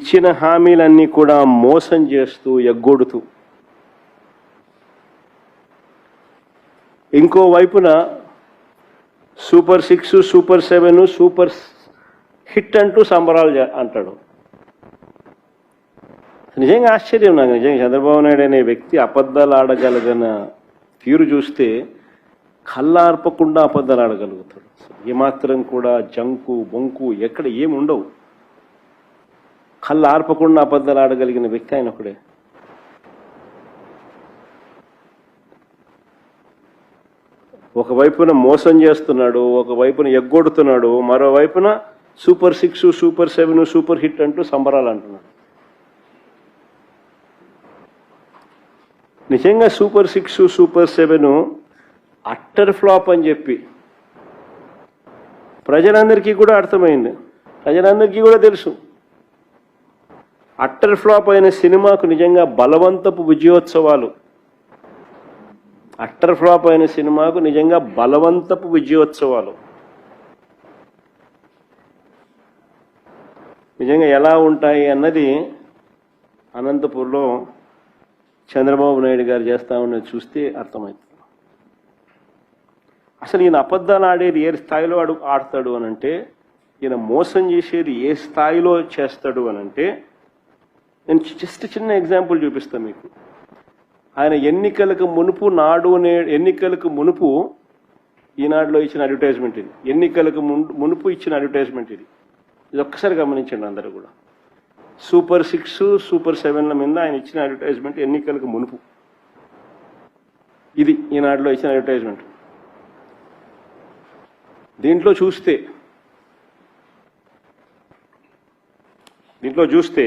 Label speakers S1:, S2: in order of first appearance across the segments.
S1: ఇచ్చిన హామీలన్నీ కూడా మోసం చేస్తూ ఎగ్గొడుతూ ఇంకో వైపున సూపర్ 6 సూపర్ 7 సూపర్ హిట్ అంటూ సంబరాలు అంటాడు. నిజంగా ఆశ్చర్యం నాకు. నిజంగా చంద్రబాబు నాయుడు అనే వ్యక్తి అబద్ధాలు ఆడగలిగిన తీరు చూస్తే కళ్ళార్పకుండా అబద్ధాలు ఆడగలుగుతాడు. ఏమాత్రం కూడా జంకు బొంకు ఎక్కడ ఏమి ఉండవు. కళ్ళు ఆర్పకుండా అబద్ధాలు ఆడగలిగిన వ్యక్తి ఆయన ఒకడే. ఒకవైపున మోసం చేస్తున్నాడు, ఒకవైపున ఎగ్గొడుతున్నాడు, మరోవైపున సూపర్ 6 సూపర్ 7 సూపర్ హిట్ అంటూ సంబరాలు అంటున్నాడు. నిజంగా సూపర్ 6 సూపర్ 7 అట్టర్ ఫ్లాప్ అని చెప్పి ప్రజలందరికీ కూడా అర్థమైంది, ప్రజలందరికీ కూడా తెలుసు. అట్టర్ ఫ్లాప్ అయిన సినిమాకు నిజంగా బలవంతపు విజయోత్సవాలు, అట్టర్ ఫ్లాప్ అయిన సినిమాకు నిజంగా బలవంతపు విజయోత్సవాలు నిజంగా ఎలా ఉంటాయి అన్నది అనంతపూర్లో చంద్రబాబు నాయుడు గారు చేస్తా ఉన్నది చూస్తే అర్థమవుతుంది. అసలు ఈయన అబద్ధాలు ఆడేది ఏ స్థాయిలో ఆడతాడు అనంటే, ఈయన మోసం చేసేది ఏ స్థాయిలో చేస్తాడు అనంటే, నేను జస్ట్ చిన్న ఎగ్జాంపుల్ చూపిస్తాను మీకు. ఆయన ఎన్నికలకు మునుపు ఈనాడులో ఇచ్చిన అడ్వర్టైజ్మెంట్ ఇది. ఎన్నికలకు మునుపు ఇచ్చిన అడ్వర్టైజ్మెంట్ ఇది. ఇది ఒక్కసారి గమనించండి అందరూ కూడా. సూపర్ 6 సూపర్ 7ల మీద ఆయన ఇచ్చిన అడ్వర్టైజ్మెంట్ ఎన్నికలకు మునుపు. ఇది ఈనాడులో ఇచ్చిన అడ్వర్టైజ్మెంట్. దీంట్లో చూస్తే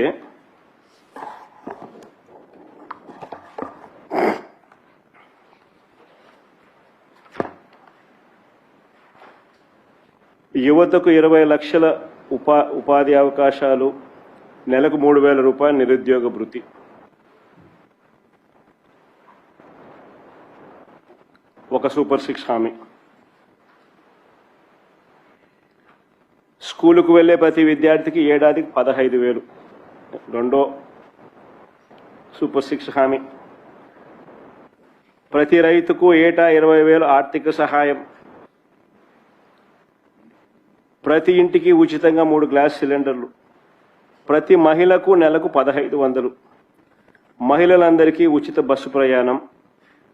S1: యువతకు 20 లక్షల ఉపాధి అవకాశాలు, నెలకు 3,000 రూపాయలు నిరుద్యోగ భృతి. ఒక సూపర్ 6 హామీ. స్కూలుకు వెళ్లే ప్రతి విద్యార్థికి ఏడాదికి 15,000. రెండో సూపర్ 6 హామీ. ప్రతి రైతుకు ఏటా 20,000 ఆర్థిక సహాయం. ప్రతి ఇంటికి ఉచితంగా 3 గ్యాస్ సిలిండర్లు. ప్రతి మహిళకు నెలకు 1,500. మహిళలందరికీ ఉచిత బస్సు ప్రయాణం.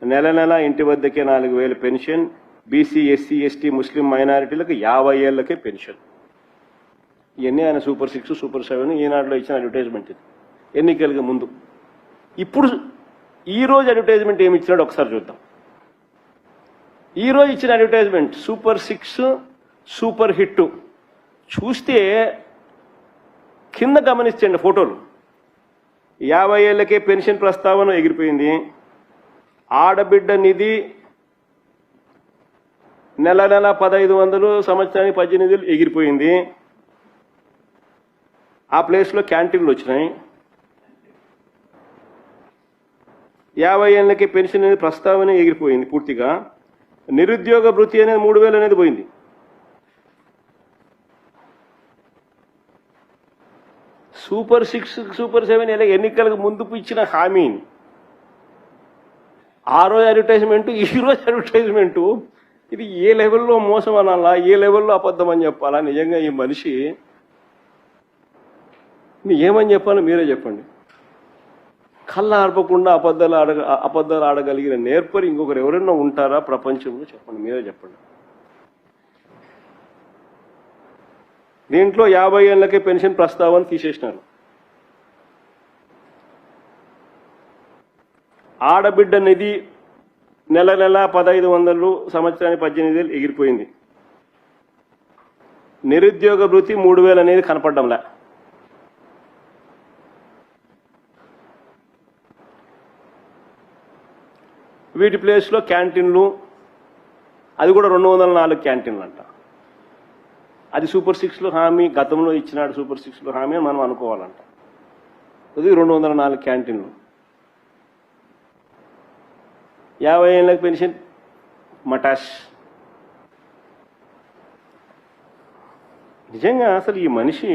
S1: నెల ఇంటి వద్దకే 4,000 పెన్షన్. బీసీ, ఎస్సీ, ఎస్టీ, ముస్లిం మైనారిటీలకు 50 ఏళ్లకే పెన్షన్. ఇవన్నీ ఆయన సూపర్ 6 సూపర్ 7 ఈనాడులో ఇచ్చిన అడ్వర్టైజ్మెంట్ ఇది ఎన్నికలకు ముందు. ఇప్పుడు ఈరోజు అడ్వర్టైజ్మెంట్ ఏమి ఇచ్చినాడు ఒకసారి చూద్దాం. ఈరోజు ఇచ్చిన అడ్వర్టైజ్మెంట్ సూపర్ 6 సూపర్ హిట్ చూస్తే కింద గమనించండి ఫోటోలు. 50 ఏళ్లకే పెన్షన్ ప్రస్తావన ఎగిరిపోయింది. ఆడబిడ్డ నిధి నెల 1,500, సంవత్సరానికి 18,000 ఎగిరిపోయింది. ఆ ప్లేస్లో క్యాంటీన్లు వచ్చినాయి. 50 ఏళ్ళకి పెన్షన్ అనేది ప్రస్తావన ఎగిరిపోయింది పూర్తిగా. నిరుద్యోగ భృతి అనేది 3,000 అనేది పోయింది. సూపర్ 6 సూపర్ 7 ఎన్నికలకు ముందు ఇచ్చిన హామీని ఆ రోజు అడ్వర్టైజ్మెంటు, ఈ రోజు అడ్వర్టైజ్మెంటు, ఇది ఏ లెవెల్లో మోసం అనాలా, ఏ లెవెల్లో అబద్ధం అని చెప్పాలా? నిజంగా ఈ మనిషి ఏమని చెప్పాలో మీరే చెప్పండి. కళ్ళ ఆర్పకుండా అబద్ధాలు ఆడగలిగిన నేర్పరి ఇంకొకరు ఎవరైనా ఉంటారా ప్రపంచంలో? చెప్పండి, మీరే చెప్పండి. దీంట్లో 50 ఏళ్లకే పెన్షన్ ప్రస్తావన తీసేసినారు. ఆడబిడ్డ నిధి నెల 1,500, సంవత్సరానికి 18,000 ఎగిరిపోయింది. నిరుద్యోగ భృతి 3,000 అనేది కనపడ్డంలే. వీటి ప్లేస్లో క్యాంటీన్లు, అది కూడా 204 క్యాంటీన్లు అంట. అది సూపర్ 6లో హామీ, గతంలో ఇచ్చినాడు సూపర్ 6లో హామీ అని మనం అనుకోవాలంట. అది 204 క్యాంటీన్లు. 50 ఏళ్ళకి పెన్షన్ మటాష్. నిజంగా అసలు ఈ మనిషి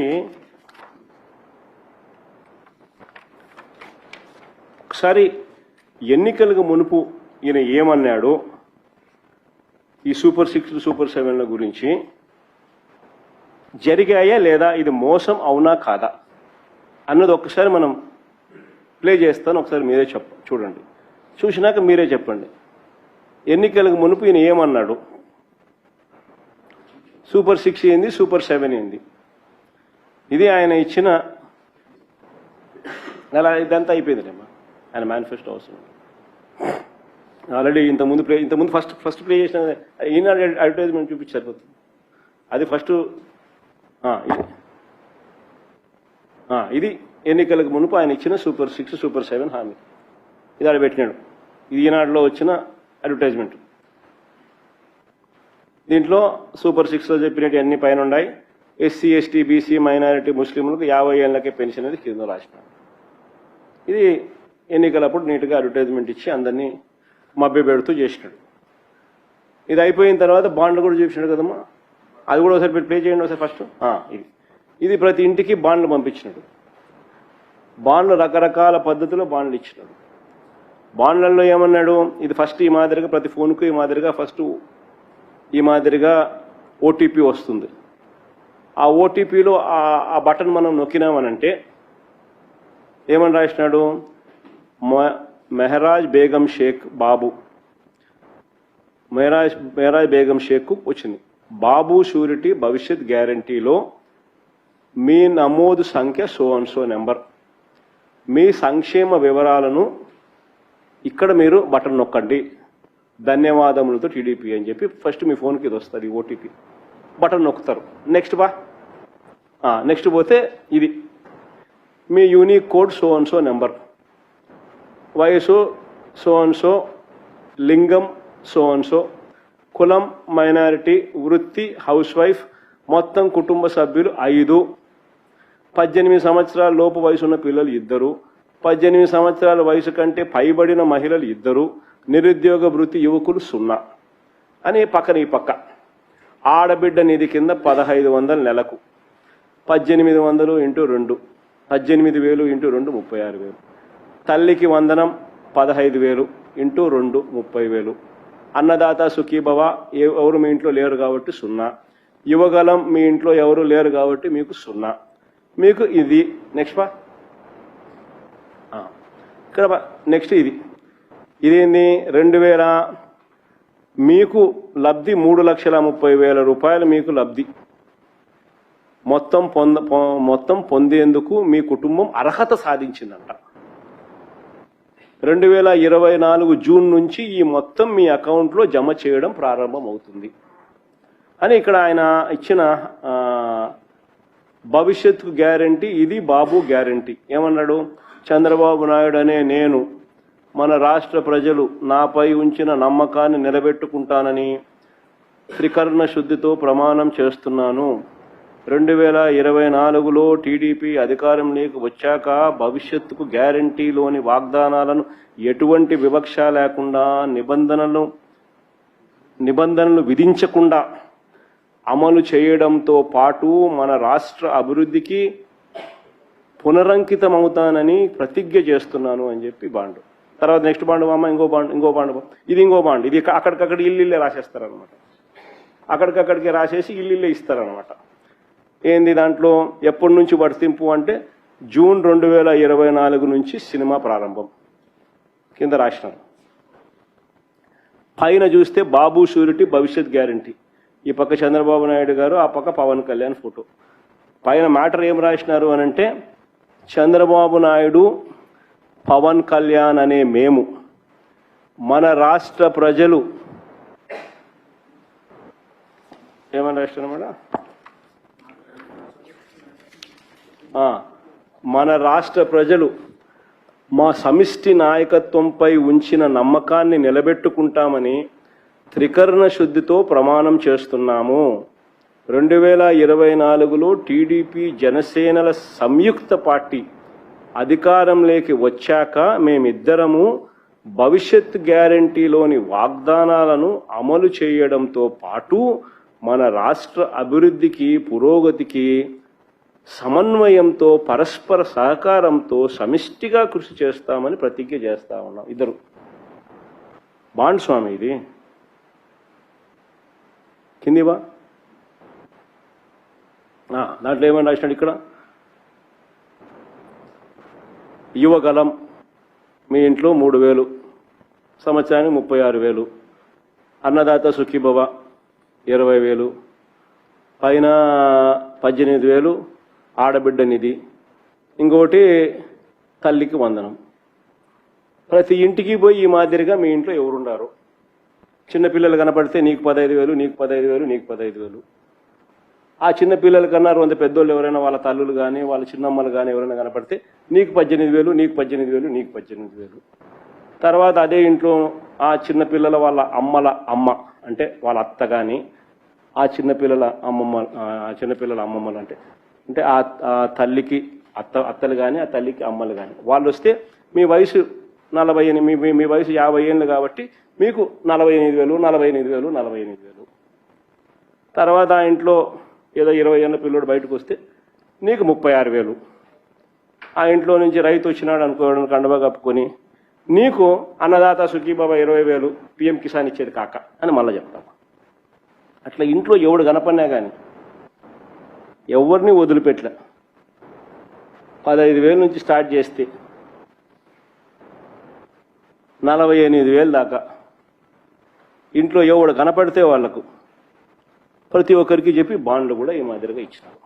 S1: ఒకసారి ఎన్నికలకు మునుపు ఈయన ఏమన్నాడో ఈ సూపర్ 6 సూపర్ 7ల గురించి జరిగాయా లేదా, ఇది మోసం అవునా కాదా అన్నది ఒక్కసారి మనం ప్లే చేస్తాను. ఒకసారి మీరే చూడండి, చూసినాక మీరే చెప్పండి. ఎన్నికలకు మునుపు ఈయన ఏమన్నాడు, సూపర్ 6 ఏంది, సూపర్ 7 ఏంది, ఇది ఆయన ఇచ్చిన అలా ఇదంతా అయిపోయిందిలేమ్మా. ఆయన మేనిఫెస్టో అవసరం ఆల్రెడీ ఇంతకుముందు ఫస్ట్ ప్లే చేసిన ఈనాడు అడ్వర్టైజ్మెంట్ చూపించి సరిపోతుంది. అది ఫస్ట్ ఇది ఎన్నికలకు మునుపు ఆయన ఇచ్చిన సూపర్ 6 సూపర్ 7 హామీ. ఇది ఆడ పెట్టినాడు. ఇది ఈనాడులో వచ్చిన అడ్వర్టైజ్మెంట్. దీంట్లో సూపర్ 6లో చెప్పినట్టు అన్ని పైన ఉన్నాయి. ఎస్సీ ఎస్టీ బీసీ మైనారిటీ ముస్లింలకు 50 ఏళ్లకే పెన్షన్ అనేది కింద రాసినాడు. ఇది ఎన్నికలప్పుడు నీట్గా అడ్వర్టైజ్మెంట్ ఇచ్చి అందరినీ మభ్య పెడుతూ చేసినాడు. ఇది అయిపోయిన తర్వాత బాండ్లు కూడా చూపించినాడు కదమ్మా. అది కూడా ఒకసారి ప్లే చేయండి ఒకసారి ఫస్ట్. ఇది ప్రతి ఇంటికి బాండ్లు పంపించినాడు. బాండ్లు రకరకాల పద్ధతిలో బాండ్లు ఇచ్చినాడు. బాండ్లలో ఏమన్నాడు, ఇది ఫస్ట్ ఈ మాదిరిగా ప్రతి ఫోన్కు ఈ మాదిరిగా ఫస్ట్ ఈ మాదిరిగా ఓటీపీ వస్తుంది. ఆ ఓటీపీలో ఆ బటన్ మనం నొక్కినామనంటే ఏమని రాసినాడు, మెహరాజ్ బేగం షేక్ బాబు, మెహరాజ్ బేగం షేక్ వచ్చింది. బాబు షూరిటీ భవిష్యత్ గ్యారంటీలో మీ నమోదు సంఖ్య సో అండ్ సో నెంబర్, మీ సంక్షేమ వివరాలను ఇక్కడ మీరు బటన్ నొక్కండి, ధన్యవాదములతో టీడీపీ అని చెప్పి ఫస్ట్ మీ ఫోన్కి ఇది వస్తుంది ఓటీపీ. బటన్ నొక్కుతారు. నెక్స్ట్ పోతే ఇది మీ unique code so and so number, వయసు సో అండ్ సో, లింగం సో అండ్ సో, కులం మైనారిటీ, వృత్తి హౌస్ వైఫ్, మొత్తం కుటుంబ సభ్యులు 5, 18 సంవత్సరాల లోపు వయసున్న పిల్లలు 2, 18 సంవత్సరాల వయసు కంటే పైబడిన మహిళలు 2, నిరుద్యోగ వృత్తి యువకులు 0 అని పక్కన ఈ పక్క. ఆడబిడ్డ నిధి కింద 1500 నెలకు, 1800 ఇంటూ 2, 18,000 ఇంటూ 2 36,000. తల్లికి వందనం 15,000 ఇంటూ 2 30,000. అన్నదాత సుఖీభవ ఎవరు మీ ఇంట్లో లేరు కాబట్టి 0. యువగలం మీ ఇంట్లో ఎవరు లేరు కాబట్టి మీకు 0. మీకు ఇది నెక్స్ట్ ఇక్కడ నెక్స్ట్ ఇదేంది 2000 మీకు లబ్ధి 3,30,000 రూపాయలు మీకు లబ్ధి మొత్తం పొందేందుకు మీ కుటుంబం అర్హత సాధించిందంట. 2024 జూన్ నుంచి ఈ మొత్తం మీ అకౌంట్లో జమ చేయడం ప్రారంభం అవుతుంది అని ఇక్కడ ఆయన ఇచ్చిన భవిష్యత్తు గ్యారంటీ. ఇది బాబు గ్యారంటీ. ఏమన్నాడు, చంద్రబాబు నాయుడు అనే నేను మన రాష్ట్ర ప్రజలు నాపై ఉంచిన నమ్మకాన్ని నిలబెట్టుకుంటానని త్రికరణ శుద్ధితో ప్రమాణం చేస్తున్నాను. 2024లో టీడీపీ అధికారంలోకి వచ్చాక భవిష్యత్తుకు గ్యారంటీలోని వాగ్దానాలను ఎటువంటి వివక్ష లేకుండా నిబంధనలు విధించకుండా అమలు చేయడంతో పాటు మన రాష్ట్ర అభివృద్ధికి పునరంకితమవుతానని ప్రతిజ్ఞ చేస్తున్నాను అని చెప్పి బాండు. తర్వాత నెక్స్ట్ బాండు అమ్మ ఇంకో బాండు ఇది ఇంకో బాండు. ఇది అక్కడికక్కడ ఇల్లు రాసేస్తారనమాట. అక్కడికక్కడికి రాసేసి ఇల్లు ఇస్తారనమాట. ఏంది దాంట్లో ఎప్పటి నుంచి వర్తింపు అంటే జూన్ 2024 నుంచి సినిమా ప్రారంభం కింద రాసినారు. పైన చూస్తే బాబు షూరిటీ భవిష్యత్ గ్యారంటీ. ఈ పక్క చంద్రబాబు నాయుడు గారు, ఆ పక్క పవన్ కళ్యాణ్ ఫోటో. పైన మ్యాటర్ ఏం రాసినారు అనంటే చంద్రబాబు నాయుడు, పవన్ కళ్యాణ్ అనే మేము మన రాష్ట్ర ప్రజలు ఏమని రాసినారన్నమాట, మన రాష్ట్ర ప్రజలు మా సమిష్టి నాయకత్వంపై ఉంచిన నమ్మకాన్ని నిలబెట్టుకుంటామని త్రికరణ శుద్ధితో ప్రమాణం చేస్తున్నాము. 2024లో టీడీపీ జనసేనల సంయుక్త పార్టీ అధికారంలోకి వచ్చాక మేమిద్దరము భవిష్యత్ గ్యారంటీలోని వాగ్దానాలను అమలు చేయడంతో పాటు మన రాష్ట్ర అభివృద్ధికి పురోగతికి సమన్వయంతో పరస్పర సహకారంతో సమిష్టిగా కృషి చేస్తామని ప్రతిజ్ఞ చేస్తా ఉన్నాం. ఇద్దరు బాండ్ స్వామి ఇది కిందివా దాంట్లో ఏమని రాసినాడు ఇక్కడ, యువగలం మీ ఇంట్లో 3,000 సంవత్సరానికి 36,000, అన్నదాత సుఖీభవ 20,000, పైన 18,000 ఆడబిడ్డ నిధి, ఇంకోటి తల్లికి వందనం. ప్రతి ఇంటికి పోయి ఈ మాదిరిగా మీ ఇంట్లో ఎవరుండారు, చిన్నపిల్లలు కనపడితే నీకు 15,000, నీకు 15,000, నీకు 15,000. ఆ చిన్న పిల్లల కన్నా 2 పెద్దోళ్ళు ఎవరైనా వాళ్ళ తల్లులు కానీ వాళ్ళ చిన్నమ్మలు కానీ ఎవరైనా కనపడితే నీకు 18,000, నీకు 18,000, నీకు 18,000. తర్వాత అదే ఇంట్లో ఆ చిన్నపిల్లల వాళ్ళ అమ్మల అమ్మ అంటే వాళ్ళ అత్త కానీ ఆ చిన్నపిల్లల అమ్మమ్మలు అంటే ఆ తల్లికి అత్తలు కానీ ఆ తల్లికి అమ్మలు కానీ వాళ్ళు వస్తే మీ వయసు 40, మీ వయసు 50 ఏళ్ళు కాబట్టి మీకు 48,000, 48,000, 48,000. తర్వాత ఆ ఇంట్లో ఏదో 20 ఏళ్ళ పిల్లోడు బయటకు వస్తే నీకు 36,000. ఆ ఇంట్లో నుంచి రైతు వచ్చినాడు అనుకోవడం కండవ కప్పుకొని నీకు అన్నదాత సుఖీబాబా 20,000 పిఎం కిసాన్ ఇచ్చేది కాక అని మళ్ళీ చెప్తాం. అట్లా ఇంట్లో ఎవడు కనపడినా కానీ ఎవరిని వదిలిపెట్టలే. 15,000 నుంచి స్టార్ట్ చేస్తే 48,000 దాకా ఇంట్లో ఎవడు కనపడితే వాళ్లకు ప్రతి ఒక్కరికి చెప్పి బాండ్లు కూడా ఈ మాదిరిగా ఇచ్చినారు.